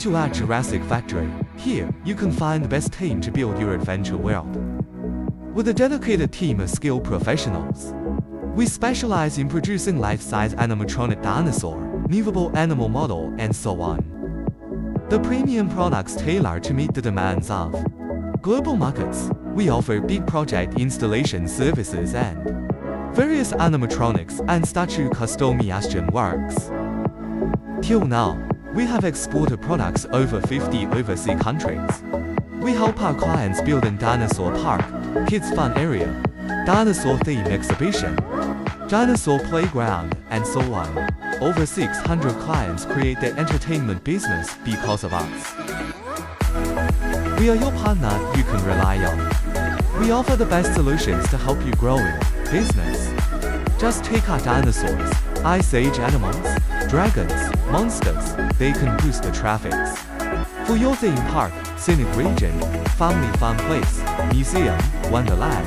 to at Jurassic Factory. Here, you can find the best team to build your adventure world. With a dedicated team of skilled professionals, we specialize in producing life-size animatronic dinosaur, movable animal model, and so on. The premium products tailored to meet the demands of global markets. We offer big project installation services and various animatronics and statue customization works. Till now, we have exported products over 50 overseas countries. We help our clients build a dinosaur park, kids fun area, dinosaur theme exhibition, dinosaur playground, and so on. Over 600 clients create their entertainment business because of us. We are your partner you can rely on. We offer the best solutions to help you grow your business. Just take our dinosaurs, Ice Age animals, dragons, monsters, they can boost the traffic. For your theme park, scenic region, family fun place, museum, wonderland,